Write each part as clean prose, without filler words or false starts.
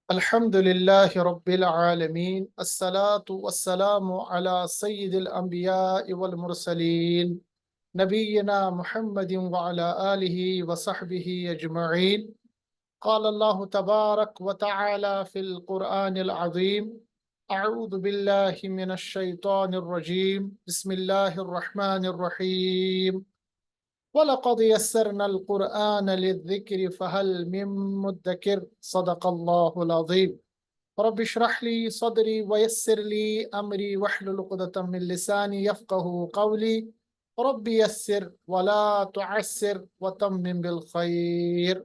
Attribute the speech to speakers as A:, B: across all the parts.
A: अल्हम्दुलिल्लाहि रब्बिल आलमीन अस्सलातु वस्सलामु अला सय्यिदिल अंबियाइ वल मुरसलीन नबीना मुहम्मदिन व अला आलिहि व सहबिहि अजमईन। क़ाल अल्लाहु तबारक व तआला फ़िल क़ुरआनिल अज़ीम। अऊज़ु बिल्लाहि मिनश शैतानिर रजीम। बिस्मिल्लाहिर रहमानिर रहीम। वलक़द यस्सरनल क़ुरआन लिज़्ज़िक्रि फ़हल मिन मुद्दकिर। सदक़ल्लाहुल अज़ीम। रब्बि इश्रह ली सदरी वयस्सिर ली अमरी वहलुल उक़दतम मिन लिसानी यफ़क़हू क़ौली। रब्बि यस्सिर वला तुअस्सिर वतम्मिम बिल खैर।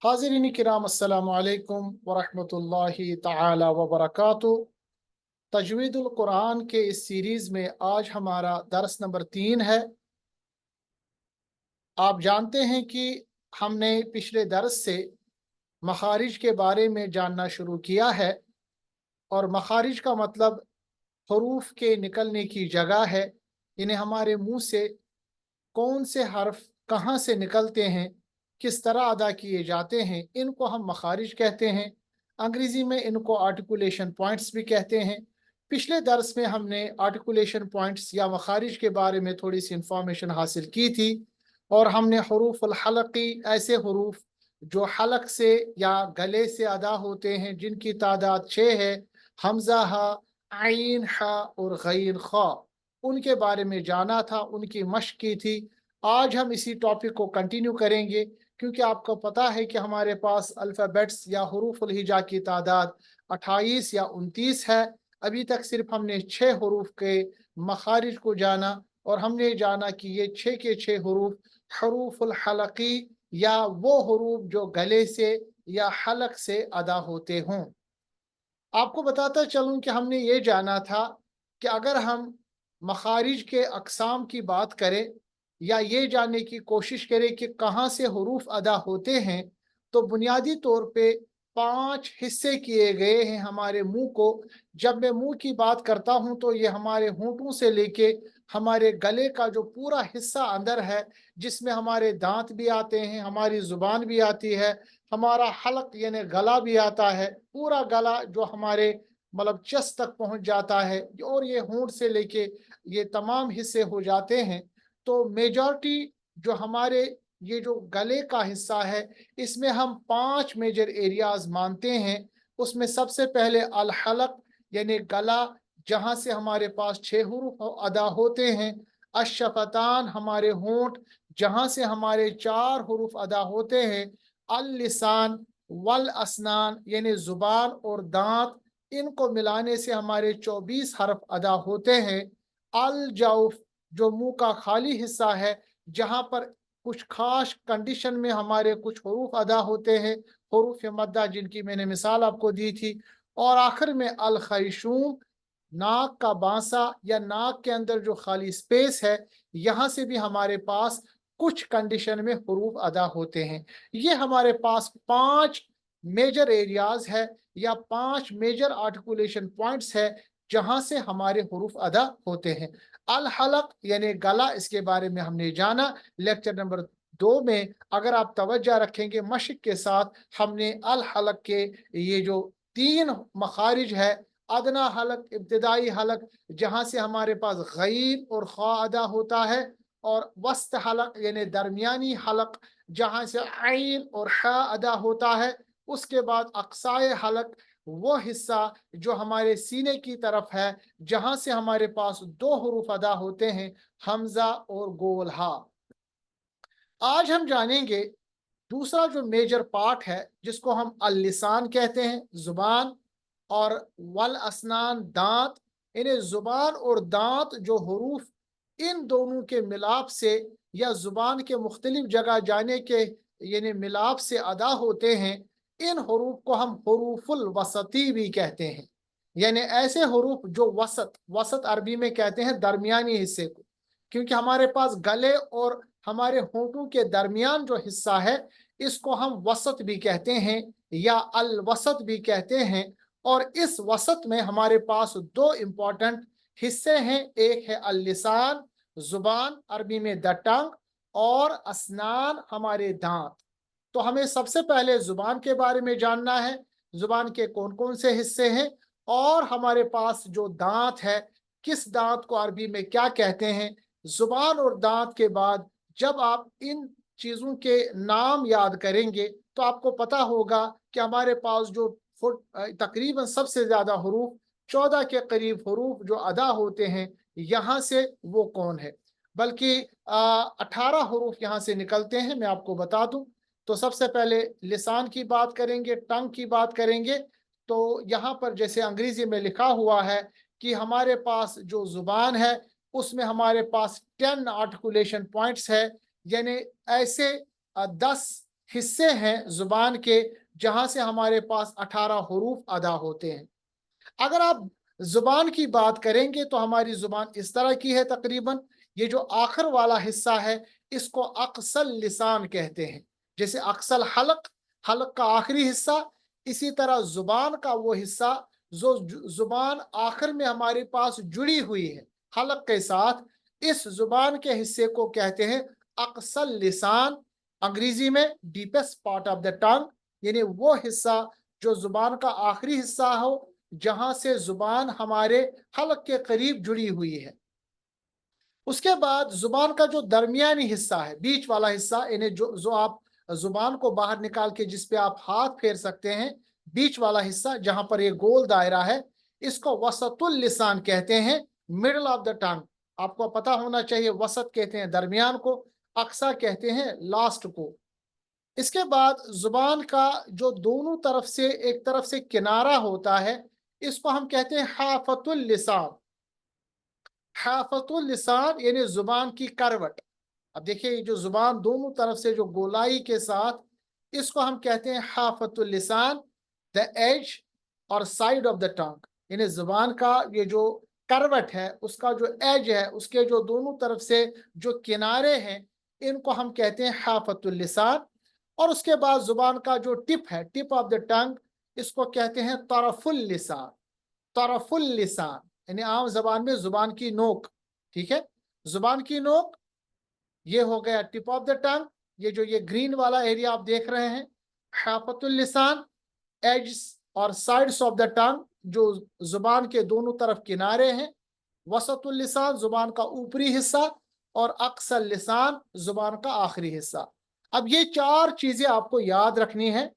A: हाज़िरीन किराम, अस्सलामु अलैकुम वरहमतुल्लाहि तआला वबरकातुहू। तजवीदुल कुरान के इस सीरीज़ में आज हमारा दर्स नंबर 3 है। आप जानते हैं कि हमने पिछले दर्स से मखारिज के बारे में जानना शुरू किया है, और मखारिज का मतलब हरूफ के निकलने की जगह है। इन्हें हमारे मुंह से कौन से हर्फ कहाँ से निकलते हैं, किस तरह अदा किए जाते हैं, इनको हम मखारिज कहते हैं। अंग्रेज़ी में इनको आर्टिकुलेशन पॉइंट्स भी कहते हैं। पिछले दर्स में हमने आर्टिकुलेशन पॉइंट्स या मखारिज के बारे में थोड़ी सी इंफॉर्मेशन हासिल की थी, और हमने हरूफुल हलक़ी, ऐसे हरूफ जो हलक से या गले से अदा होते हैं, जिनकी तादाद 6 है, हमज़ा, हा, आइन, हा और गैन, खा, उनके बारे में जाना था, उनकी मश्क की थी। आज हम इसी टॉपिक को कंटिन्यू करेंगे, क्योंकि आपको पता है कि हमारे पास अल्फ़ाबेट्स या हरूफुल हिजा की तादाद 28 या 29 है। अभी तक सिर्फ हमने 6 हरूफ के मखारिज को जाना, और हमने जाना कि ये 6 के 6 हरूफ हरूफुल हलक़ी या वो हरूफ जो गले से या हलक से अदा होते हों। आपको बताता चलूं कि हमने ये जाना था कि अगर हम मखारिज के अक़साम की बात करें, या ये जानने की कोशिश करें कि कहाँ से हरूफ अदा होते हैं, तो बुनियादी तौर पे 5 हिस्से किए गए हैं हमारे मुंह को। जब मैं मुंह की बात करता हूं तो ये हमारे होंठों से लेके हमारे गले का जो पूरा हिस्सा अंदर है, जिसमें हमारे दांत भी आते हैं, हमारी जुबान भी आती है, हमारा हलक यानी गला भी आता है, पूरा गला जो हमारे मतलब चेस्ट तक पहुंच जाता है, और ये होंठ से लेके ये तमाम हिस्से हो जाते हैं। तो मेजॉरिटी जो हमारे ये जो गले का हिस्सा है, इसमें हम 5 मेजर एरियाज मानते हैं। उसमें सबसे पहले अल हलक यानी गला, जहां से हमारे पास 6 हुरूफ अदा होते हैं। अशफतान हमारे होंठ, जहां से हमारे 4 हुरूफ अदा होते हैं। अल लिसान वल असनान यानी जुबान और दांत, इनको मिलाने से हमारे 24 हरफ अदा होते हैं। अल जौफ जो मुंह का खाली हिस्सा है, जहां पर कुछ खास कंडीशन में हमारे कुछ हुरूफ अदा होते हैं, हुरूफ मद्दा, जिनकी मैंने मिसाल आपको दी थी। और आखिर में अल खैशूम, नाक का बांसा या नाक के अंदर जो खाली स्पेस है, यहाँ से भी हमारे पास कुछ कंडीशन में हुरूफ अदा होते हैं। ये हमारे पास 5 मेजर एरियाज है, या 5 मेजर आर्टिकुलेशन पॉइंट्स है, जहां से हमारे हुरूफ अदा होते हैं। अल हलक यानी गला, इसके बारे में हमने जाना लेक्चर नंबर 2 में। अगर आप तवज्जो रखेंगे मशक के साथ, हमने अल हलक के ये जो 3 मखारिज है, अदना हलक, इब्तिदाई हलक, जहां से हमारे पास गैन और खा अदा होता है, और वस्त हलक यानी दरमियानी हलक, जहां से आइन और हा अदा होता है। उसके बाद अक्साए हलक, वो हिस्सा जो हमारे सीने की तरफ है, जहां से हमारे पास 2 हुरूफ अदा होते हैं, हमजा और गोल हा। आज हम जानेंगे दूसरा जो मेजर पार्ट है, जिसको हम अल लिसान कहते हैं, जुबान, और वल असनान, दांत। इन्हें जुबान और दांत जो हुरूफ इन दोनों के मिलाप से या जुबान के मुख्तलिफ जगह जाने के यानी मिलाप से अदा होते हैं, इन हुरूफ को हम हुरूफुल वसती भी कहते हैं। यानी ऐसे हुरूफ जो वसत, वसत अरबी में कहते हैं दरमियानी हिस्से को, क्योंकि हमारे पास गले और हमारे होंठों के दरमियान जो हिस्सा है, इसको हम वसत भी कहते हैं या अल वसत भी कहते हैं। और इस वसत में हमारे पास 2 इंपॉर्टेंट हिस्से हैं। एक है अल लिसान, जुबान, अरबी में द टंग, और असनान, हमारे दांत। तो हमें सबसे पहले जुबान के बारे में जानना है, जुबान के कौन कौन से हिस्से हैं, और हमारे पास जो दांत है, किस दांत को अरबी में क्या कहते हैं। जुबान और दांत के बाद जब आप इन चीज़ों के नाम याद करेंगे तो आपको पता होगा कि हमारे पास जो तकरीबन सबसे ज़्यादा हरूफ, 14 के करीब हरूफ जो अदा होते हैं यहाँ से, वो कौन है। बल्कि 18 हरूफ यहाँ से निकलते हैं, मैं आपको बता दूं। तो सबसे पहले लिसान की बात करेंगे, टंग की बात करेंगे। तो यहाँ पर जैसे अंग्रेजी में लिखा हुआ है कि हमारे पास जो जुबान है उसमें हमारे पास 10 आर्टिकुलेशन पॉइंट्स है, यानी ऐसे 10 हिस्से हैं जुबान के जहां से हमारे पास 18 हरूफ अदा होते हैं। अगर आप जुबान की बात करेंगे तो हमारी जुबान इस तरह की है तकरीबन। ये जो आखिर वाला हिस्सा है इसको अक्सल लिसान कहते हैं। जैसे अक्सल हलक, हलक का आखिरी हिस्सा, इसी तरह जुबान का वो हिस्सा जो जुबान आखिर में हमारे पास जुड़ी हुई है हलक के साथ, इस जुबान के हिस्से को कहते हैं अक्सल लिसान। अंग्रेजी में डीपेस्ट पार्ट ऑफ द टंग, यानी वो हिस्सा जो जुबान का आखिरी हिस्सा हो जहां से जुबान हमारे हलक के करीब जुड़ी हुई है। उसके बाद जुबान का जो दरमियानी हिस्सा है, बीच वाला हिस्सा, इन्हें जो आप जुबान को बाहर निकाल के जिस पे आप हाथ फेर सकते हैं, बीच वाला हिस्सा जहां पर ये गोल दायरा है, इसको वसतुल लिसान कहते हैं, मिडल ऑफ द टंग। आपको पता होना चाहिए, वसत कहते हैं दरमियान को, अक्सा कहते हैं लास्ट को। इसके बाद जुबान का जो दोनों तरफ से, एक तरफ से किनारा होता है, इसको हम कहते हैं हाफतुल लिसान। हाफतुल लिसान यानी जुबान की करवट। अब देखिए, ये जो जुबान दोनों तरफ से जो गोलाई के साथ, इसको हम कहते हैं हाफतुल लिसान, द एज और साइड ऑफ द टंग। यानी जुबान का ये जो करवट है, उसका जो एज है, उसके जो दोनों तरफ से जो किनारे हैं, इनको हम कहते हैं हाफतुल लिसान। और उसके बाद जुबान का जो टिप है, टिप ऑफ द टंग, इसको कहते हैं तरफुल लिसान। तरफुल लिसान यानी आम जबान में जुबान की नोक। ठीक है, जुबान की नोक, ये हो गया टिप ऑफ द टंग। ये जो ये ग्रीन वाला एरिया आप देख रहे हैं, हाफतुल लिसान, एज और साइड्स ऑफ द टंग जो जुबान के दोनों तरफ किनारे हैं। वसतुल लिसान जुबान का ऊपरी हिस्सा, और अक्सल लिसान जुबान का आखिरी हिस्सा। अब ये चार चीजें आपको याद रखनी है।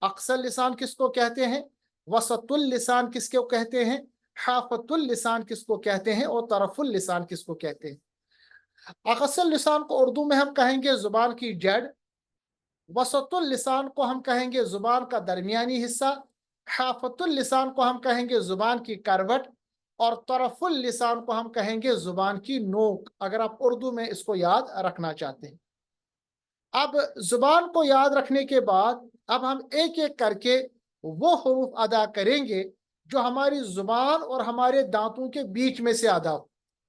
A: अक्सल लिसान किसको कहते हैं, वसतुल लिसान किसको कहते हैं, हाफतुल लिसान किसको कहते हैं, और तरफुल लिसान किसको कहते हैं। अक्सल लिसान को उर्दू में हम कहेंगे जुबान की जड़, वसतुल लिसान को हम कहेंगे जुबान का दरमियानी हिस्सा, हाफतुल लिसान को हम कहेंगे जुबान की करवट, और तरफुल लिसान को हम कहेंगे जुबान की नोक, अगर आप उर्दू में इसको याद रखना चाहते हैं। अब जुबान को याद रखने के बाद अब हम एक एक करके वो हुरूफ अदा करेंगे जो हमारी जुबान और हमारे दांतों के बीच में से अदा हो।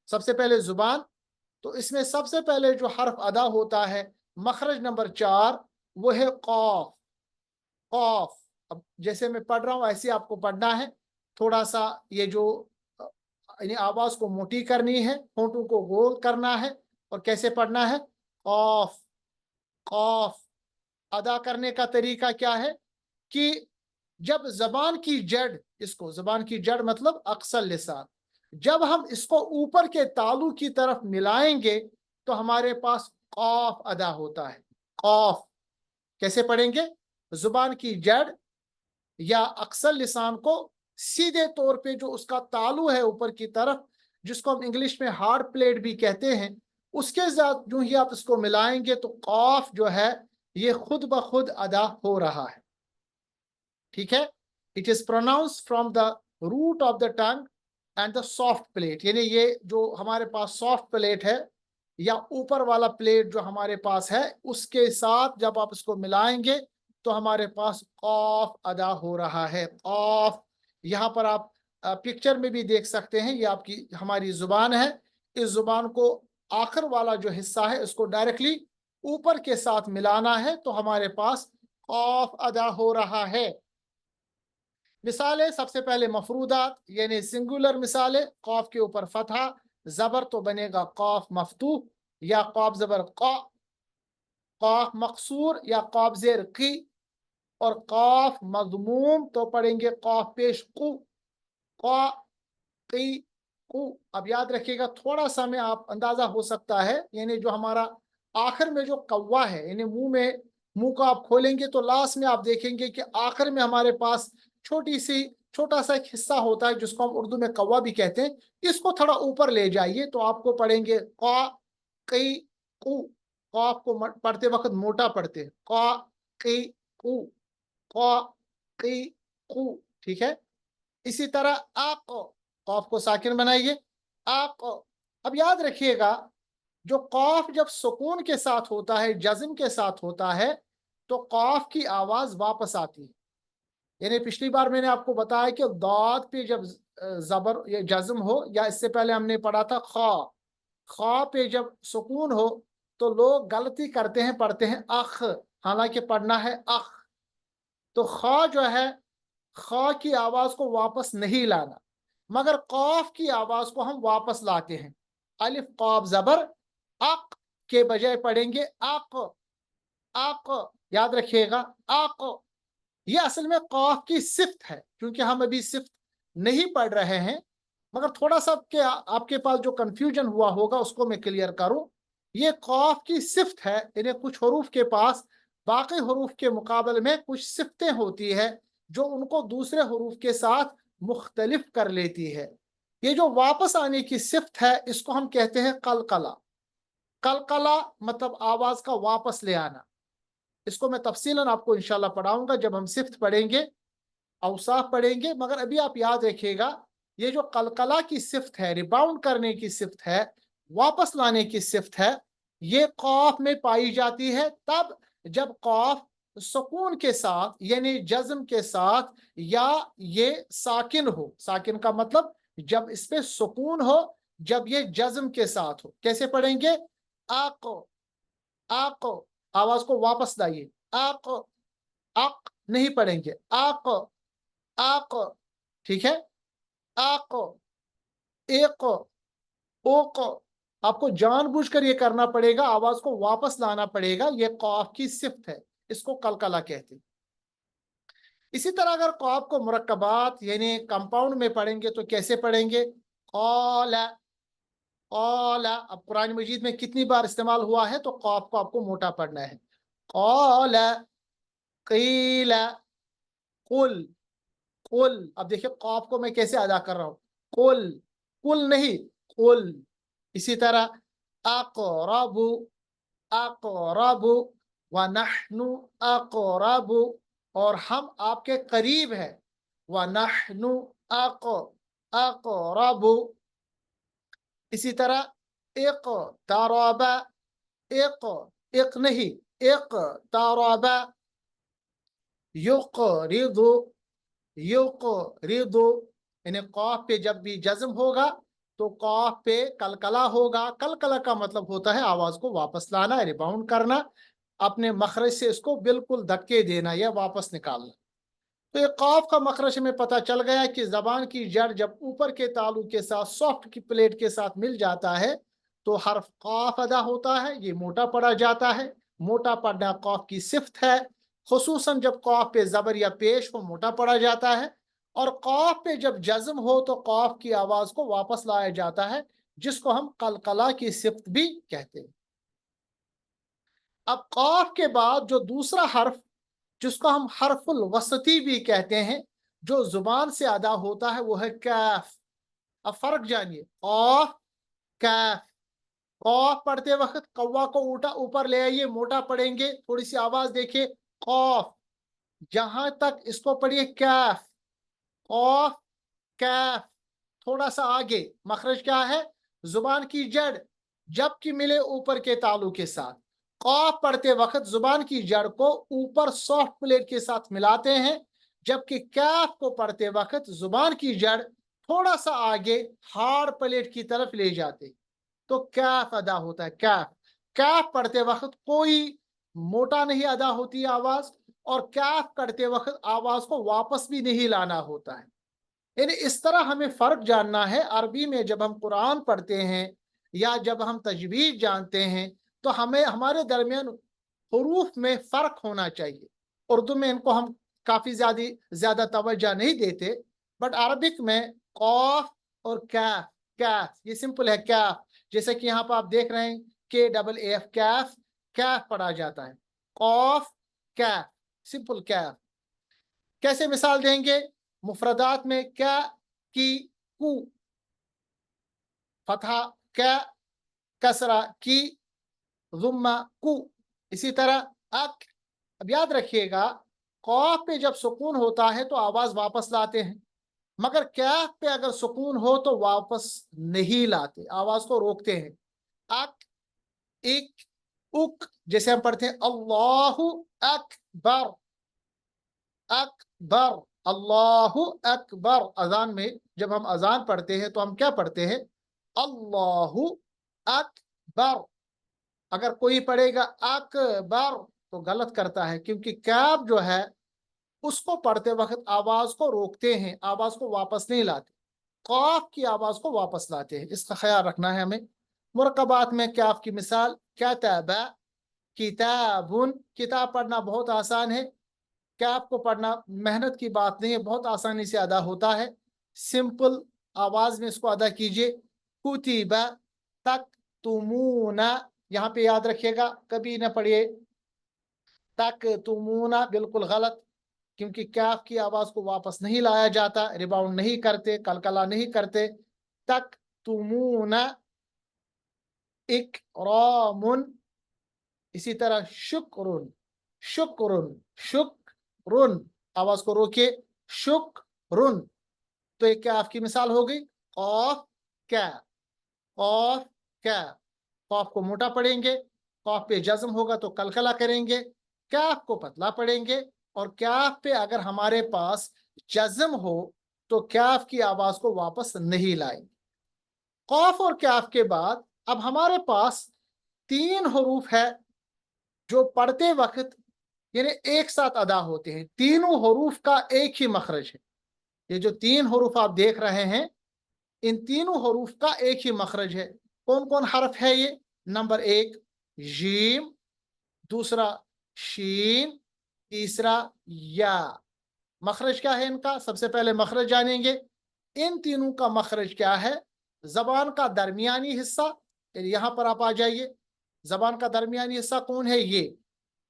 A: सबसे पहले जुबान, तो इसमें सबसे पहले जो हर्फ अदा होता है, मखरज नंबर 4, वो है कौफ। कौफ, अब जैसे मैं पढ़ रहा हूँ ऐसे आपको पढ़ना है। थोड़ा सा ये जो यानी आवाज को मोटी करनी है, होंठों को गोल करना है, और कैसे पढ़ना है, कौफ कौफ। अदा करने का तरीका क्या है कि जब जबान की जड़, इसको जबान की जड़ मतलब अक्सल लिसान, जब हम इसको ऊपर के तालू की तरफ मिलाएंगे तो हमारे पास कौफ अदा होता है। कौफ कैसे पढ़ेंगे, जुबान की जड़ या अक्सल लिसान को सीधे तौर पे जो उसका तालू है ऊपर की तरफ, जिसको हम इंग्लिश में हार्ड प्लेट भी कहते हैं, उसके साथ जो ही आप इसको मिलाएंगे तो कौफ जो है ये खुद ब खुद अदा हो रहा है। ठीक है, it is pronounce from the root of the tongue and the soft palate, यानी ये जो हमारे पास सॉफ्ट प्लेट है या ऊपर वाला प्लेट जो हमारे पास है, उसके साथ जब आप इसको मिलाएंगे तो हमारे पास कॉफ अदा हो रहा है। कॉफ, यहाँ पर आप पिक्चर में भी देख सकते हैं, ये आपकी हमारी जुबान है। इस जुबान को आखिर वाला जो हिस्सा है इसको डायरेक्टली ऊपर के साथ मिलाना है तो हमारे पास कॉफ अदा हो रहा है। मिसालें, सबसे पहले मफरूदात यानी सिंगुलर मिसालें, कौफ के ऊपर फतहा, जबर तो बनेगा कौफ मफ्तूह, या कौफ जबर कौ, काफ मकसूर या काफ ज़ेर की, और काफ मज़मूम तो पढ़ेंगे काफ पेश कु, का की कु। अब याद रखिएगा, थोड़ा सा में आप अंदाजा हो सकता है, यानी जो हमारा आखिर में जो कौवा है, यानी मुंह को आप खोलेंगे तो लास्ट में आप देखेंगे कि आखिर में हमारे पास छोटा सा एक हिस्सा होता है जिसको हम उर्दू में कौवा भी कहते हैं। इसको थोड़ा ऊपर ले जाइए तो आपको पढ़ेंगे का की कु। काफ को पढ़ते वक्त मोटा पढ़ते हैं, का की कु, का की कु। ठीक है। इसी तरह आक, कौफ को साकिन बनाइए, आक। अब याद रखिएगा, जो कौफ जब सुकून के साथ होता है, जज्म के साथ होता है, तो कौफ की आवाज वापस आती है। यानी पिछली बार मैंने आपको बताया कि दाद पे जब जबर या जज्म हो, या इससे पहले हमने पढ़ा था खा पे जब सुकून हो, तो लोग गलती करते हैं, पढ़ते हैं अख, हालांकि पढ़ना है अख। तो खा जो है, खा की आवाज को वापस नहीं लाना, मगर कौफ की आवाज को हम वापस लाते हैं। अलिफ कौफ जबर अक के बजाय पढ़ेंगे अक, अक। याद रखिएगा, अक। ये असल में कौफ की सिफ्त है, क्योंकि हम अभी सिफ्त नहीं पढ़ रहे हैं, मगर थोड़ा सा आपके पास जो कंफ्यूजन हुआ होगा उसको मैं क्लियर करूं। ये कौफ की सिफ्त है, इन्हें कुछ हरूफ के पास बाकी हरूफ के मुकाबले में कुछ सिफ्तें होती है जो उनको दूसरे हरूफ के साथ मुख्तलिफ कर लेती है। ये जो वापस आने की सिफ्त है, इसको हम कहते हैं कलकला। कलकला मतलब आवाज का वापस ले आना। इसको मैं तफसीलन आपको इंशाल्लाह पढ़ाऊंगा जब हम सिफ्त पढ़ेंगे, औसाफ पढ़ेंगे। मगर अभी आप याद रखिएगा, ये जो कलकला की सिफ्त है, रिबाउंड करने की सिफ्त है, वापस लाने की सिफ्त है, ये कौफ में पाई जाती है तब जब कौफ सुकून के साथ यानी जज्म के साथ, या ये साकिन हो। साकिन का मतलब जब इस पे सुकून हो, जब ये जज्म के साथ हो। कैसे पढ़ेंगे? आको, आको। आवाज को वापस लाइए, आको, आक नहीं पढ़ेंगे, आको, आको। ठीक है, आको, एक, ओको। आपको जानबूझकर ये करना पड़ेगा, आवाज को वापस लाना पड़ेगा। ये कौफ की सिफ्त है, इसको कलकला कहते हैं। इसी तरह अगर कौफ को मुरक्कबात यानी कंपाउंड में पढ़ेंगे तो कैसे पढ़ेंगे? कौला, कौला। अब कुरान मजीद में कितनी बार इस्तेमाल हुआ है, तो कौफ को आपको मोटा पढ़ना है। कौला, कीला, कुल, कुल। अब देखिए कौफ को मैं कैसे अदा कर रहा हूं, कुल, कुल नहीं, कुल। इसी तरह अक़रबु, अक़रबु, व नहनु अक़रबु, और हम आपके करीब है, व नहनु अक़रबु। इसी तरह इक़तरबा, इक नहीं, इक़तरबा, युक़रिदु, युक़रिदु। यानी कौफ पे जब भी जज्म होगा तो कौफ पे कलकला होगा। कलकला का मतलब होता है आवाज को वापस लाना, रिबाउंड करना, अपने मखरज से इसको बिल्कुल धक्के देना या वापस निकालना। तो ये कौफ का मखरज में पता चल गया कि जबान की जड़ जब ऊपर के तालु के साथ सॉफ्ट की प्लेट के साथ मिल जाता है तो हर्फ कौफ अदा होता है, ये मोटा पड़ा जाता है। मोटा पड़ना कौफ की सिफ्त है, खुसूसन जब कौफ पे जबर या पेश हो मोटा पड़ा जाता है। और कौफ पे जब जज्म हो तो कौफ की आवाज को वापस लाया जाता है, जिसको हम कलकला की सिफ्त भी कहते हैं। अब कौफ के बाद जो दूसरा हर्फ, जिसको हम हर्फुल वसती भी कहते हैं, जो जुबान से अदा होता है, वो है कैफ। अब फर्क जानिए, कौफ, कैफ। कौफ पढ़ते वक्त कौवा को उल्टा ऊपर ले आइए, मोटा पढ़ेंगे, थोड़ी सी आवाज देखिए, कौफ। जहां तक इसको पढ़िए कैफ, कौफ, कैफ। थोड़ा सा आगे मखरज क्या है? जुबान की जड़ जबकि मिले ऊपर के तालु के साथ। कौफ पढ़ते वक्त जुबान की जड़ को ऊपर सॉफ्ट प्लेट के साथ मिलाते हैं, जबकि कैफ को पढ़ते वक्त जुबान की जड़ थोड़ा सा आगे हार्ड प्लेट की तरफ ले जाते, तो कैफ अदा होता है। कैफ, कैफ पढ़ते वक्त कोई मोटा नहीं अदा होती आवाज, और कैफ करते वक्त आवाज को वापस भी नहीं लाना होता है। यानी इस तरह हमें फर्क जानना है। अरबी में जब हम कुरान पढ़ते हैं या जब हम तजवीज जानते हैं, तो हमें हमारे दरमियान हरूफ में फ़र्क होना चाहिए। उर्दू में इनको हम काफ़ी ज़्यादा तवज्जो नहीं देते, बट अरबिक में क़ाफ और कैफ, कैफ ये सिंपल है कैफ, जैसे कि यहाँ पर आप देख रहे हैं KAAF कैफ, कैफ पढ़ा जाता है, क़ाफ कैफ, सिंपल कैफ। कैसे मिसाल देंगे? मुफरदात में क्या, की, कु, फतहा क्या, कसरा की, ज़ुम्मा कु। इसी तरह अक। अब याद रखिएगा, क़ाफ पे जब सुकून होता है तो आवाज वापस लाते हैं, मगर कैफ पे अगर सुकून हो तो वापस नहीं लाते, आवाज को रोकते हैं। अक, इक, उक, जैसे हम पढ़ते हैं अल्लाहु अकबर, अकबर, अल्लाहु अकबर। अजान में जब हम अजान पढ़ते हैं तो हम क्या पढ़ते हैं? अल्लाहु अकबर। अगर कोई पढ़ेगा अकबर तो गलत करता है, क्योंकि कैफ जो है उसको पढ़ते वक्त आवाज को रोकते हैं, आवाज को वापस नहीं लाते, क़ाफ की आवाज को वापस लाते हैं, इसका ख्याल रखना है हमें। मुरक्कबात में कैफ की मिसाल कतबा, किताबुन। किताब पढ़ना बहुत आसान है, कैफ को पढ़ना मेहनत की बात नहीं है, बहुत आसानी से अदा होता है। सिंपल आवाज में इसको अदा कीजिए। कुतिबा, तक, तुमूना, यहाँ पे याद रखिएगा कभी न पढ़िए तक तुमूना, बिल्कुल गलत, क्योंकि कैफ की आवाज को वापस नहीं लाया जाता, रिबाउंड नहीं करते, कलकला नहीं करते। तक तुमूना, इकरामुन। इसी तरह शुक्रुन, शुक्रुन, शुक्रुन, आवाज को रोकिए, शुक्रुन। तो एक कैफ की मिसाल हो गई, क़ाफ कैफ, क़ाफ कैफ। क़ाफ को मोटा पढ़ेंगे, क़ाफ पे जज्म होगा तो कलकला करेंगे, कैफ को पतला पढ़ेंगे, और कैफ पे अगर हमारे पास जज्म हो तो कैफ की आवाज को वापस नहीं लाएंगे। क़ाफ और कैफ के बाद अब हमारे पास 3 हरूफ है जो पढ़ते वक्त यानी एक साथ अदा होते हैं, तीनों हरूफ का एक ही मखरज है। ये जो 3 हरूफ आप देख रहे हैं, इन तीनों हरूफ का एक ही मखरज है। कौन कौन हरफ है ये? नंबर 1 जीम, दूसरा शीन, तीसरा या। मखरज क्या है इनका? सबसे पहले मखरज जानेंगे। इन तीनों का मखरज क्या है? जबान का दरमियानी हिस्सा, यहां पर आप आ जाइए, जबान का दरमियानी हिस्सा कौन है? ये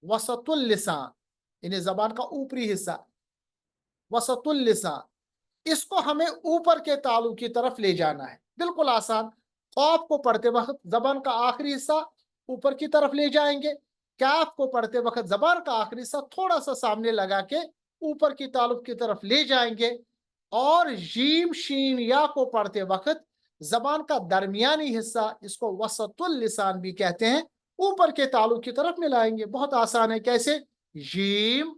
A: वसतुल लिसान, यानी जबान का ऊपरी हिस्सा, वसतुल लिसान। इसको हमें ऊपर के तालु की तरफ ले जाना है, बिल्कुल आसान। क़ाफ को पढ़ते वक्त जबान का आखिरी हिस्सा ऊपर की तरफ ले जाएंगे, कैफ को पढ़ते वक्त जबान का आखिरी हिस्सा थोड़ा सा सामने लगा के ऊपर की तालुब की तरफ ले जाएंगे, और जीम शीन या को पढ़ते वक्त जबान का दरमियानी हिस्सा, इसको वसतुल लिसान भी कहते हैं, ऊपर के तालु की तरफ मिलाएंगे। बहुत आसान है। कैसे? जीम,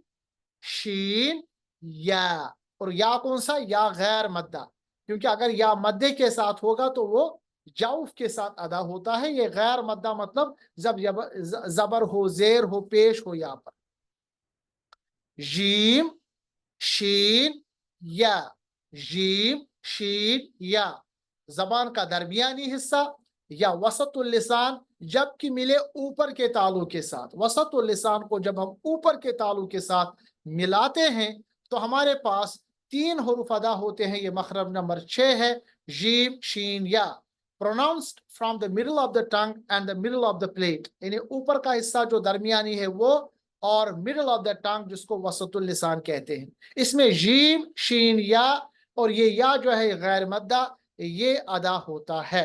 A: शीन, या। और या कौन सा? या गैर मद्दा, क्योंकि अगर या मद्दे के साथ होगा तो वो जाउफ के साथ अदा होता है। ये गैर मद्दा मतलब जब जबर हो, जेर हो, पेश हो। यहाँ पर जीम, शीन, या, जीम, शीन, या, जबान का दरमियानी हिस्सा या वसतुल लिसान, जबकि मिले ऊपर के तालु के साथ। वसतुल लिसान को जब हम ऊपर के तालु के साथ मिलाते हैं तो हमारे पास 3 हरूफ अदा होते हैं। ये मखरज नंबर 6 है, जीम, शीन, या। Pronounced from the middle of the tongue and the middle of the plate, यानी ऊपर का हिस्सा जो दरमियानी है वो, और मिडल ऑफ द टंग जिसको वसतुल लिसान कहते हैं। इसमें जीम, शीन, या, और ये या जो है गैर मद्दा, ये अदा होता है।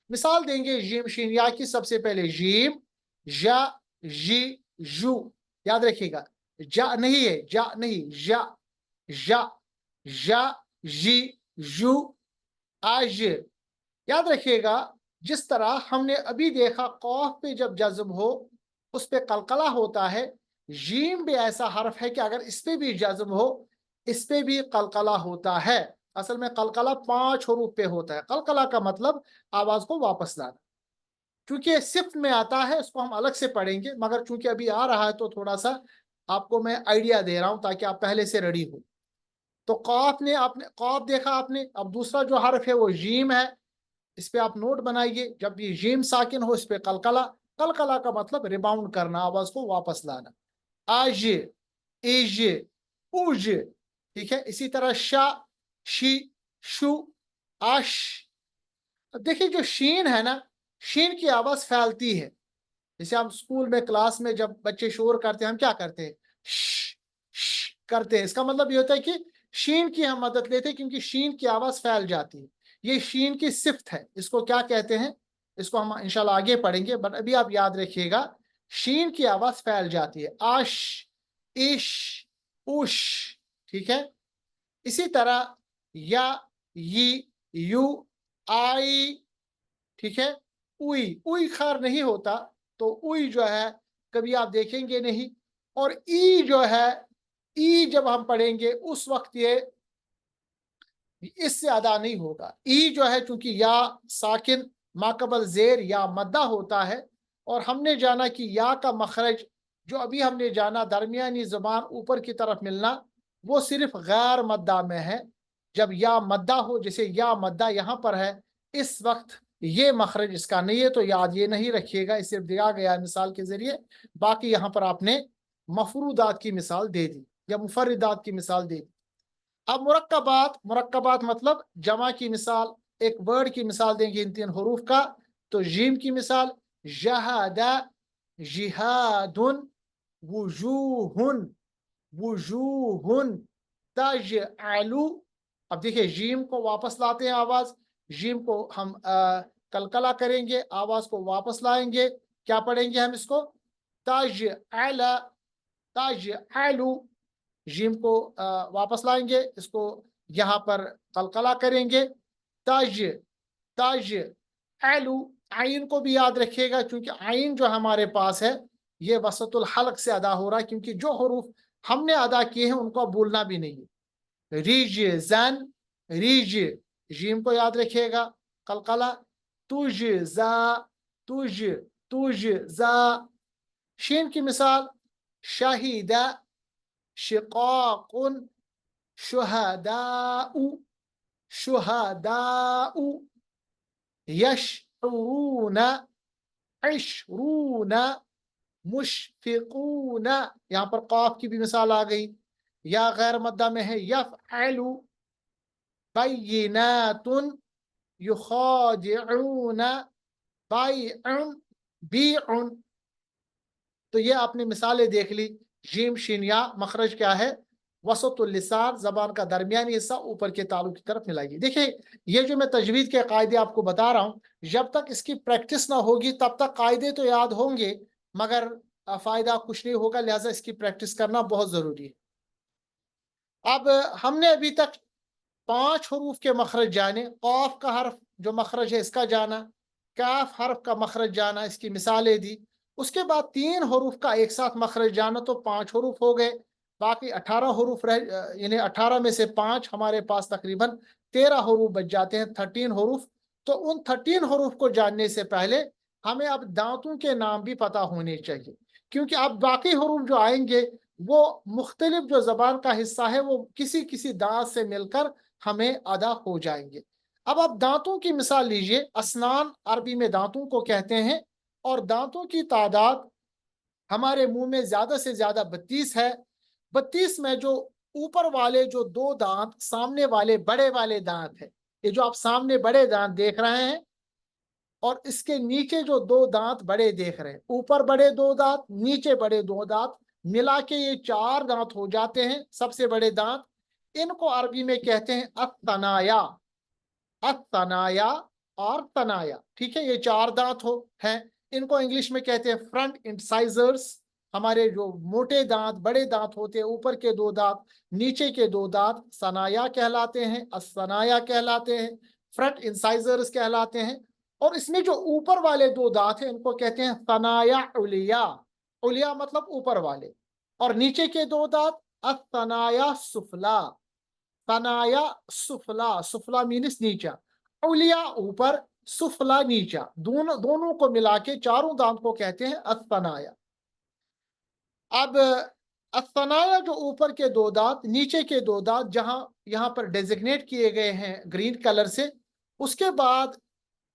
A: मिसाल देंगे जीम, शीन, या की। सबसे पहले जीम, जा, जी, जू। याद रखिएगा, जा नहीं है, जा नहीं, जा, जा, जा, जी, जू, आज। याद रखिएगा, जिस तरह हमने अभी देखा क़ाफ पे जब जज्म हो उस पे कलकला होता है, जीम भी ऐसा हर्फ है कि अगर इस पे भी जज्म हो इस पे भी कलकला होता है। असल में कलकला 5 हरूफ पे होता है। कलकला का मतलब आवाज को वापस लाना। चूंकि सिफ्त में आता है, इसको हम अलग से पढ़ेंगे, मगर चूंकि अभी आ रहा है तो थोड़ा सा आपको मैं आइडिया दे रहा हूं ताकि आप पहले से रेडी हो। तो क़ाफ ने आपने क़ाफ देखा आपने। अब दूसरा जो हर्फ है वो जीम है, इस पे आप नोट बनाइए। जब ये जीम साकिन हो इस पे कलकला, कलकला का मतलब रिबाउंड करना, आवाज को वापस लाना। आज, इज, उज, ठीक है। इसी तरह शा, शी, शु, आश। देखिए जो शीन है ना, शीन की आवाज फैलती है। जैसे हम स्कूल में क्लास में जब बच्चे शोर करते हैं, हम क्या करते हैं, श करते हैं। इसका मतलब ये होता है कि शीन की हम मदद लेते हैं, क्योंकि शीन की आवाज फैल जाती है। ये शीन की सिफ्त है। इसको क्या कहते हैं, इसको हम इंशाल्लाह आगे पढ़ेंगे, बट अभी आप याद रखिएगा, शीन की आवाज फैल जाती है। आश, इश, उश, ठीक है। इसी तरह या, यी, यू, आई, ठीक है। उई, उई खैर नहीं होता, तो उई जो है कभी आप देखेंगे नहीं। और ई जो है, ई जब हम पढ़ेंगे उस वक्त ये इससे अदा नहीं होगा। ई जो है, चूंकि या साकिन माकबल जेर या मद्दा होता है, और हमने जाना कि या का मखरज जो अभी हमने जाना दरमियानी ज़बान ऊपर की तरफ मिलना, वो सिर्फ गैर मद्दा में है। जब या मद्दा हो, जैसे या मद्दा यहाँ पर है, इस वक्त ये मखरज इसका नहीं है, तो याद ये नहीं रखिएगा, इसे सिर्फ दिया गया है मिसाल के जरिए। बाकी यहाँ पर आपने मफरूदात की मिसाल दे दी या मुफर्रिदात की मिसाल दे दी। अब मुरक्कबात, मुरक्कबात मतलब जमा की मिसाल, एक वर्ड की मिसाल देंगे इन तीन हरूफ का। तो जीम की मिसाल जहादा, जिहादुन, वुजूहुन, वुजूहुन, तजअलु। अब देखिए जीम को वापस लाते हैं आवाज, जीम को हम कलकला करेंगे, आवाज को वापस लाएंगे। क्या पढ़ेंगे हम इसको, तजअला, तजअलु। जीम को वापस लाएंगे, इसको यहाँ पर कलकला करेंगे। तज, तज, एलू। आइन को भी याद रखिएगा, क्योंकि आइन जो हमारे पास है ये वसतुल हल्क से अदा हो रहा है, क्योंकि जो हरूफ हमने अदा किए हैं उनको भूलना भी नहीं है। रिज, जन, रिज, जीम को याद रखिएगा, कलकला। तुज, जा, तुज, तुज, जा। शीन की मिसाल शाहिदा, शिकाकुन, शुहदाउ, शुहदाउ। यशउरून, इशरून, मुशफिकून। यहाँ पर काफ की भी मिसाल आ गई। या गैर मद्दा में है यफ़अलु, बैयिनातुन, युखादिऊन, बैउन, बीउन। तो ये आपने मिसालें देख ली। जीम, शीन, या मखरज क्या है, वसतुल लिसान, जबान का दरमियानी हिस्सा ऊपर के तालु की तरफ मिलाइए। देखिए ये जो मैं तजवीद के कायदे आपको बता रहा हूँ, जब तक इसकी प्रैक्टिस ना होगी तब तक कायदे तो याद होंगे, मगर फायदा कुछ नहीं होगा। लिहाजा इसकी प्रैक्टिस करना बहुत जरूरी है। अब हमने अभी तक 5 हरूफ के मखरज जाने, कौफ का हर्फ जो मखरज है इसका जाना, काफ हर्फ का मखरज जाना, इसकी मिसालें दी। उसके बाद 3 हरूफ का एक साथ मखरज जाना, तो 5 हरूफ हो गए। बाकी 18 हरूफ रह, यानी 18 में से 5 हमारे पास तकरीबन 13 हरूफ बच जाते हैं, 13 हरूफ। तो उन 13 हरूफ को जानने से पहले हमें अब दांतों के नाम भी पता होने चाहिए, क्योंकि अब बाकी हरूफ जो आएंगे वो मुख्तलिफ जो जबान का हिस्सा है वो किसी किसी दांत से मिलकर हमें अदा हो जाएंगे। अब आप दांतों की मिसाल लीजिए। असनान अरबी में दांतों को कहते हैं, और दांतों की तादाद हमारे मुंह में ज्यादा से ज्यादा 32 है। 32 में जो ऊपर वाले जो 2 दांत सामने वाले बड़े वाले दांत है, ये जो आप सामने बड़े दांत देख रहे हैं, और इसके नीचे जो 2 दांत बड़े देख रहे हैं, ऊपर बड़े 2 दांत, नीचे बड़े 2 दांत, मिला के ये 4 दांत हो जाते हैं, सबसे बड़े दांत। इनको अरबी में कहते हैं अतनाया, अतनाया और तनाया, ठीक है। ये 4 दांत हो हैं। इनको इंग्लिश में कहते हैं फ्रंट इंसाइजर्स। हमारे जो मोटे दांत बड़े दांत होते हैं, ऊपर के 2 दांत, नीचे के 2 दांत सनाया कहलाते हैं, असनाया कहलाते हैं, फ्रंट इंसाइजर्स कहलाते हैं। और इसमें जो ऊपर वाले 2 दांत हैं इनको कहते हैं तनाया उलिया, उलिया मतलब ऊपर वाले। और नीचे के 2 दांत अतनाया सुफला, तनाया सुफला, सुफला मीन्स नीचा, उलिया ऊपर, सुफला नीचा, दोनों को मिला के चारों दांत को कहते हैं अतनाया। अब अतनाया जो ऊपर के 2 दांत, नीचे के 2 दांत जहां यहां पर डेजिग्नेट किए गए हैं ग्रीन कलर से, उसके बाद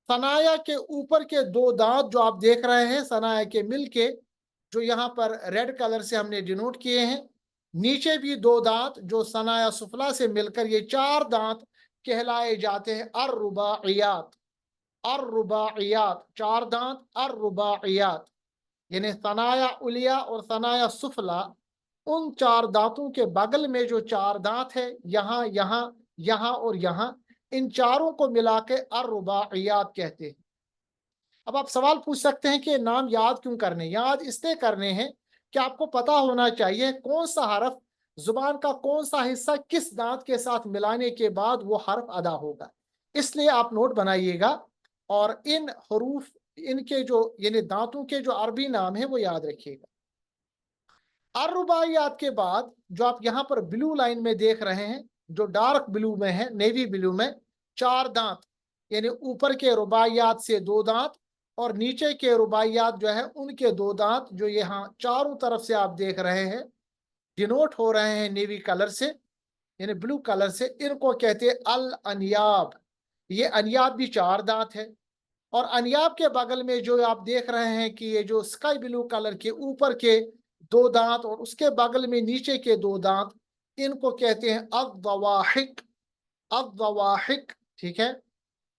A: सनाया के ऊपर के दो दांत जो आप देख रहे हैं सनाया के मिल के, जो यहाँ पर रेड कलर से हमने डिनोट किए हैं, नीचे भी दो दांत जो सनाया सुफला से मिलकर ये चार दांत कहलाए जाते हैं अर्रुबाइयात। अर्रुबाइयात चार दांत, अर्रुबाइयात यानी सनाया उलिया और सनाया सुफला, उन चार दांतों के बगल में जो चार दांत है, यहाँ यहाँ यहाँ और यहाँ, इन चारों को मिला के अर्रुबाइयात कहते हैं। अब आप सवाल पूछ सकते हैं कि नाम याद क्यों करने? याद इसलिए करने हैं कि आपको पता होना चाहिए कौन सा हरफ, जुबान का कौन सा हिस्सा किस दांत के साथ मिलाने के बाद वो हरफ अदा होगा। इसलिए आप नोट बनाइएगा और इन हरूफ, इनके जो यानी दांतों के जो अरबी नाम है वो याद रखिएगा। अर्रुबाइयात के बाद जो आप यहाँ पर ब्लू लाइन में देख रहे हैं, जो डार्क ब्लू में है, नेवी ब्लू में, चार दांत यानी ऊपर के रुबाइयात से दो दांत और नीचे के रुबाइयात जो है उनके दो दांत, जो यहाँ चारों तरफ से आप देख रहे हैं डिनोट हो रहे हैं नेवी कलर से यानी ब्लू कलर से, इनको कहते हैं अल अनियाब। ये अनियाब भी चार दांत है। और अनियाब के बगल में जो आप देख रहे हैं कि ये जो स्काई ब्लू कलर के ऊपर के दो दांत और उसके बगल में नीचे के दो दांत, इनको कहते हैं अद्दवाहिक। अद्दवाहिक, ठीक है।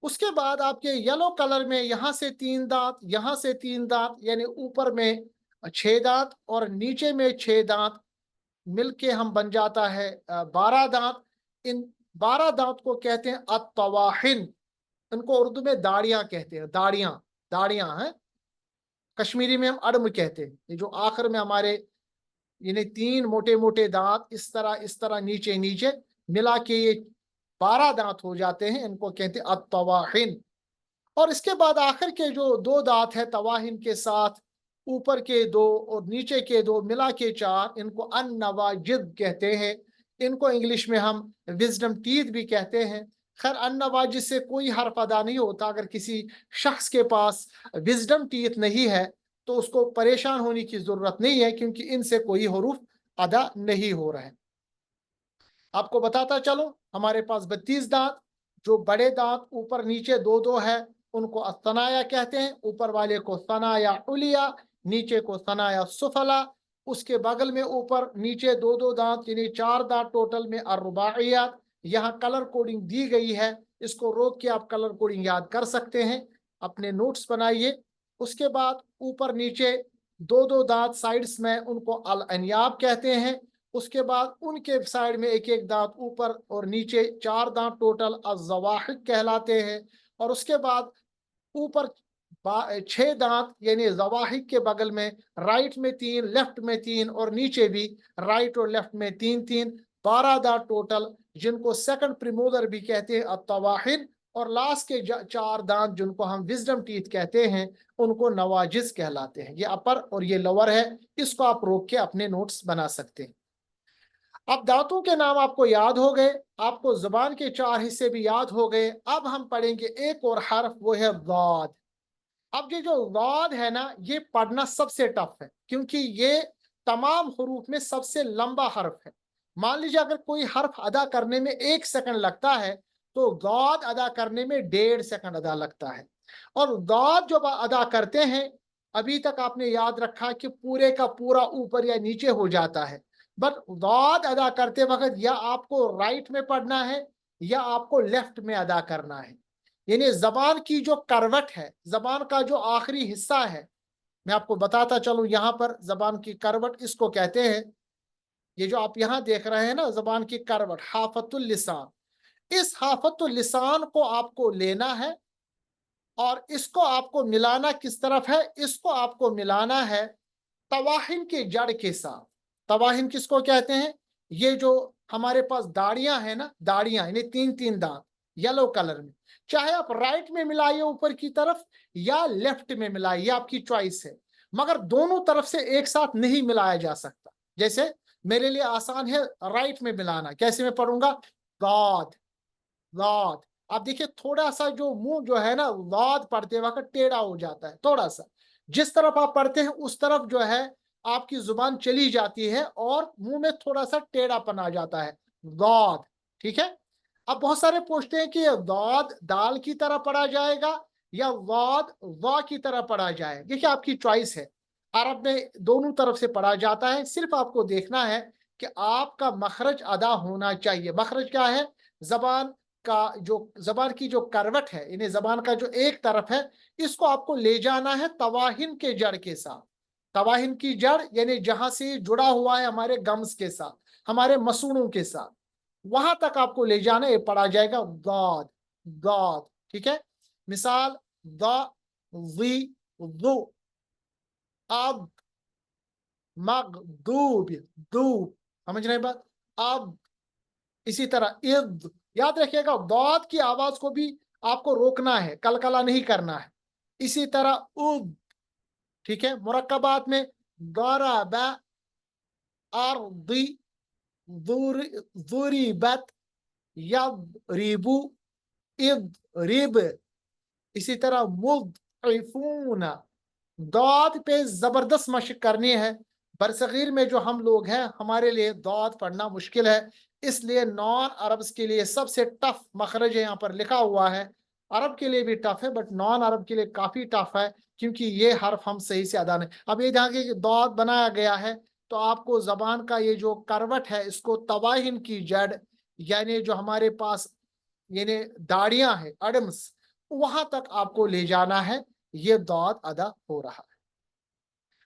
A: उसके बाद आपके येलो कलर में यहाँ से तीन दांत, यहाँ से तीन दांत यानी ऊपर में छह दांत और नीचे में छह दांत मिलके हम बन जाता है 12 दांत। इन 12 दांत को कहते हैं अत्तवाहिन। इनको उर्दू में दाढ़ियां कहते हैं, दाढ़ियां, दाढ़ियां हैं। कश्मीरी में हम अड़म कहते हैं। ये जो आखिर में हमारे यानी तीन मोटे मोटे दांत इस तरह नीचे नीचे मिला के ये 12 दांत हो जाते हैं, इनको कहते हैं अत्तवाहिन। और इसके बाद आखिर के जो दो दांत है तवाहिन के साथ, ऊपर के दो और नीचे के दो मिला के चार, इनको अन-नवाजिद कहते हैं। इनको इंग्लिश में हम विजडम टीथ भी कहते हैं। खैर अन-नवाजिद से कोई हर्फ अदा नहीं होता। अगर किसी शख्स के पास विजडम टीथ नहीं है तो उसको परेशान होने की जरूरत नहीं है, क्योंकि इनसे कोई हरूफ अदा नहीं हो रहा है। आपको बताता चलो, हमारे पास 32 दांत, जो बड़े दांत ऊपर नीचे दो दो है उनको अस्तनाया कहते हैं। ऊपर वाले को सनाया उलिया, नीचे को सनाया सुफला। उसके बगल में ऊपर नीचे दो दो दांत यानी चार दांत टोटल में अर्रुबाइयात। यहाँ कलर कोडिंग दी गई है, इसको रोक के आप कलर कोडिंग याद कर सकते हैं, अपने नोट्स बनाइए। उसके बाद ऊपर नीचे दो दो दांत साइड्स में, उनको अल अनियाब कहते हैं। उसके बाद उनके साइड में एक एक दांत ऊपर और नीचे चार दांत टोटल अज़वाहिक कहलाते हैं। और उसके बाद ऊपर छह दांत यानी ज़वाहिक के बगल में राइट में तीन, लेफ्ट में तीन और नीचे भी राइट और लेफ्ट में तीन तीन, 12 दांत टोटल, जिनको सेकंड प्रीमोलर भी कहते हैं अत्तवाहिन। और लास्ट के चार दांत जिनको हम विजडम टीथ कहते हैं उनको नवाजिज कहलाते हैं। ये अपर और ये लोअर है, इसको आप रोक के अपने नोट्स बना सकते हैं। अब दांतों के नाम आपको याद हो गए, आपको जुबान के चार हिस्से भी याद हो गए। अब हम पढ़ेंगे एक और हर्फ, वो है ज़ाद। अब ये जो ज़ाद है ना, ये पढ़ना सबसे टफ है, क्योंकि ये तमाम हरूफ में सबसे लंबा हर्फ है। मान लीजिए अगर कोई हर्फ अदा करने में 1 सेकंड लगता है तो ज़ाद अदा करने में 1.5 सेकंड अदा लगता है। और ज़ाद जब अदा करते हैं, अभी तक आपने याद रखा कि पूरे का पूरा ऊपर या नीचे हो जाता है। बट ज़ाद अदा करते वक्त या आपको राइट में पढ़ना है या आपको लेफ्ट में अदा करना है। यानी जबान की जो करवट है, जबान का जो आखिरी हिस्सा है, मैं आपको बताता चलूं, यहाँ पर जबान की करवट इसको कहते हैं। ये जो आप यहाँ देख रहे हैं ना, जबान की करवट, हाफतुल लिसान, इस हाफतुल लिसान को आपको लेना है और इसको आपको मिलाना किस तरफ है? इसको आपको मिलाना है तवाहिन के जड़ के साथ। तवाहिन किसको कहते हैं? ये जो हमारे पास दाढ़ियां है ना, दाढ़ियां यानी तीन तीन दांत येलो कलर में, चाहे आप राइट में मिलाइए ऊपर की तरफ या लेफ्ट में मिलाइए, आपकी चॉइस है, मगर दोनों तरफ से एक साथ नहीं मिलाया जा सकता। जैसे मेरे लिए आसान है राइट में मिलाना, कैसे मैं पढ़ूंगा? God, God. आप देखिए थोड़ा सा जो मुंह जो है ना, गॉड पढ़ते वक्त टेढ़ा हो जाता है थोड़ा सा। जिस तरफ आप पढ़ते हैं उस तरफ जो है आपकी जुबान चली जाती है और मुंह में थोड़ा सा टेढ़ापन आ जाता है, गॉड। ठीक है। अब बहुत सारे पूछते हैं कि गॉड दाल की तरह पढ़ा जाएगा یا واد وا کی طرح پڑھا جائے، دیکھیے آپ کی چوائس ہے. عرب میں دونوں طرف سے پڑھا جاتا ہے، صرف آپ کو دیکھنا ہے کہ آپ کا مخرج ادا ہونا چاہیے. مخرج کیا ہے؟ زبان زبان کی جو کروٹ ہے، یعنی زبان کا جو ایک طرف ہے، اس کو آپ کو لے جانا ہے تواہن کے جڑ کے ساتھ. تواہن کی جڑ یعنی جہاں سے جڑا ہوا ہے ہمارے گمز کے ساتھ، ہمارے مسوڑوں کے ساتھ، وہاں تک آپ کو لے جانا. یہ پڑھا جائے گا گاد گاد. ٹھیک ہے؟ مثال دا وی ذو اب مغدوب دوب. سمجھ رہے بات؟ اب اسی طرح اذ. یاد رکھیے گا داد کی آواز کو بھی آپ کو روکنا ہے، کلکلا نہیں کرنا ہے. اسی طرح اد. ٹھیک ہے؟ مرکبات میں ضرب ارضی ضربت یضرب اضرب. اسی طرح مضعفون. داد پہ زبردست مشق کرنی ہے. برصغیر میں جو ہم لوگ ہیں ہمارے لیے داد پڑھنا مشکل ہے، اس لیے نان عربس کے لیے سب سے ٹف مخرج یہاں پر لکھا ہوا ہے. عرب کے لیے بھی ٹف ہے بٹ نان عرب کے لیے کافی ٹف ہے، کیونکہ یہ حرف ہم صحیح سے ادا نہیں. اب یہ جہاں کہ داد بنایا گیا ہے تو آپ کو زبان کا یہ جو کروٹ ہے اس کو تواہن کی جڑ، یعنی جو ہمارے پاس یعنی داڑیاں ہیں اڈمس، وہاں تک آپ کو لے جانا ہے. یہ داد ادا ہو رہا ہے.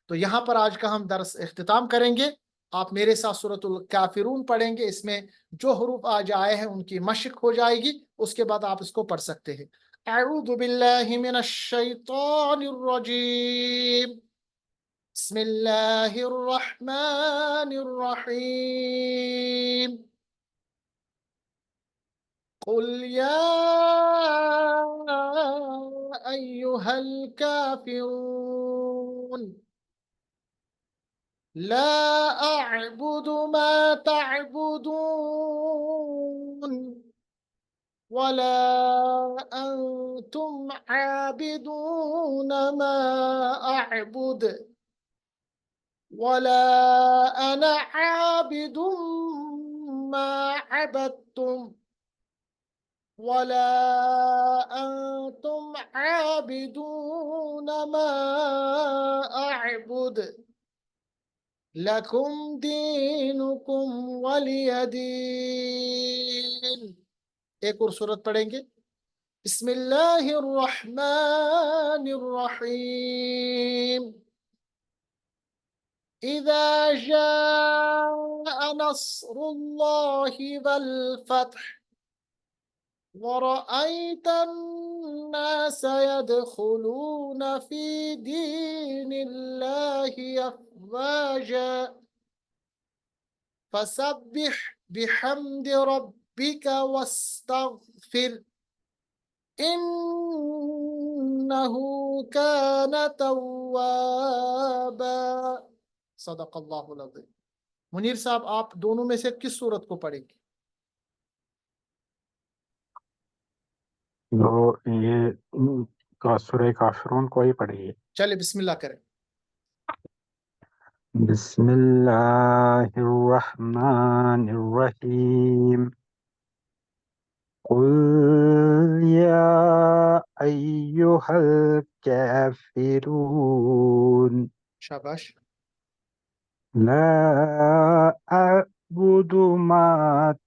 A: تو یہاں پر آج کا ہم درس اختتام کریں گے. آپ میرے ساتھ سورۃ الکافرون پڑھیں گے. اس میں جو حروف آج آئے ہیں ان کی مشق ہو جائے گی، اس کے بعد آپ اس کو پڑھ سکتے ہیں. اعوذ باللہ من الشیطان الرجیم. بسم اللہ الرحمن الرحیم. قل يا أيها الكافرون لا أعبد ما تعبدون ولا أنتم عابدون ما أعبد ولا أنا عابد ما عبدتم ولا أنتم عابدون ما أعبد لكم دينكم ولي دين. ایک اور سورت پڑھیں گے. بسم اللہ الرحمن الرحیم. إذا جاء نصر الله والفتح ورأيت الناس يدخلون في دين الله أفواجا فسبح بحمد ربك واستغفر إنه كان توابا. صدق اللہ العظیم. منیر صاحب آپ دونوں میں سے کس صورت کو پڑھیں گے؟
B: جو یہ سورہ کافرون کو ہی پڑھیے.
A: چلے بسم اللہ کریں.
B: بسم اللہ الرحمن الرحیم. قل یا ایہا الکافرون
A: شاباش.
B: لا اعبد ما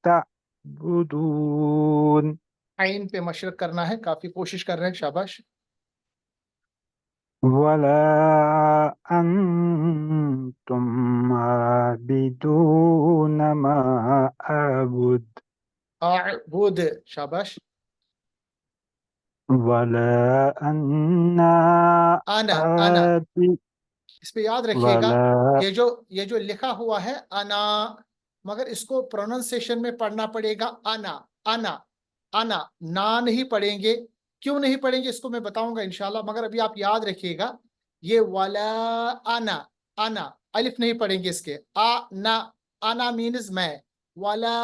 B: تعبدون.
A: عین پہ مشرق کرنا ہے، کافی کوشش کر رہے ہیں. شاباش.
B: ولا أنتم عابدون ما أعبد
A: اعبد. شاباش.
B: ولا أنا
A: انا
B: عابد
A: اس پہ یاد رکھیے گا
B: ولا
A: یہ جو لکھا ہوا ہے انا، مگر اس کو پروننسیشن میں پڑھنا پڑے گا انا انا انا. نا نہیں پڑھیں گے. کیوں نہیں پڑھیں گے اس کو میں بتاؤں گا انشاءاللہ، مگر ابھی آپ یاد رکھیے گا یہ ولا انا انا الف نہیں پڑھیں گے اس کے. انا مینز میں. ولا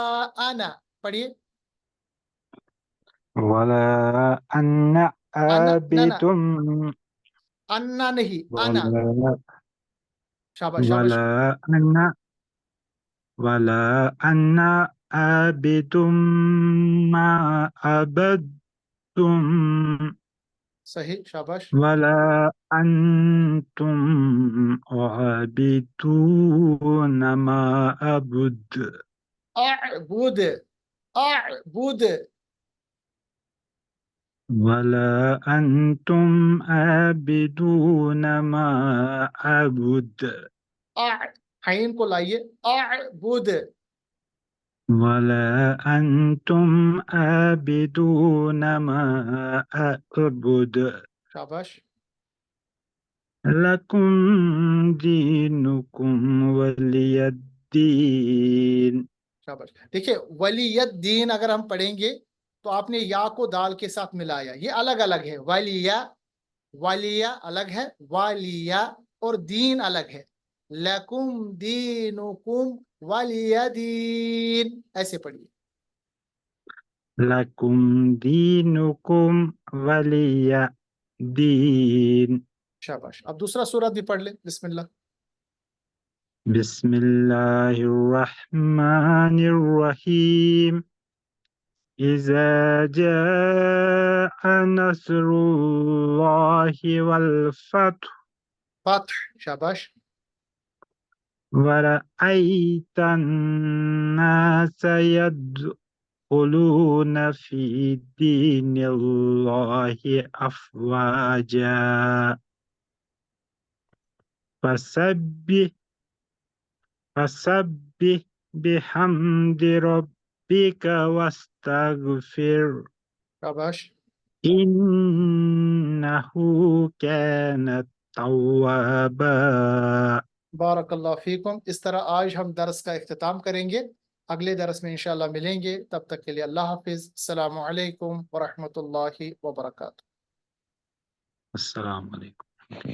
A: انا پڑھیے.
B: ولا أنا
A: انا
B: عابد
A: انا نہیں انا.
B: ولا
A: شاباش شاباش.
B: ولا أنا ولا أنا عابد ما عبدتم
A: सही, शाबाश।
B: ولا أنتم عابدون ما أعبد
A: अबुद, अबुद,
B: ولا أنتم عابدون ما أعبد
A: आइन को लाइए, अबुद,
B: ولا أنتم عابدون ما أعبد
A: शाबाश।
B: لكم دينكم ولي الدين
A: शाबाश। देखिए, वलीयत दीन अगर हम पढ़ेंगे तो आपने या को दाल के साथ मिलाया, ये अलग अलग है। वलिया, वालिया अलग है, वालिया, और दीन अलग है। लकुम दीनुकुम वलिया दीन, ऐसे पढ़िए।
B: لكم دينكم ولي دين
A: शाबाश। अब दूसरा सूरत भी पढ़ ले, बिस्मिल्लाह।
B: بسم الله الرحمن الرحيم إذا جاء نصر الله والفتح
A: फतह, शाबाश।
B: ورأيت الناس يدخلون في دين الله أفواجا فسبح فسبح بحمد ربك واستغفر
A: शाबाश।
B: إنه كان توابا
A: बारकल्लाह फीकुम। इस तरह आज हम दरस का इख्तिताम करेंगे। अगले दरस में इंशाल्लाह मिलेंगे। तब तक के लिए अल्लाह हाफिज़। अस्सलामु अलैकुम व रहमतुल्लाहि व बरकातुहू।
B: السلام عليكم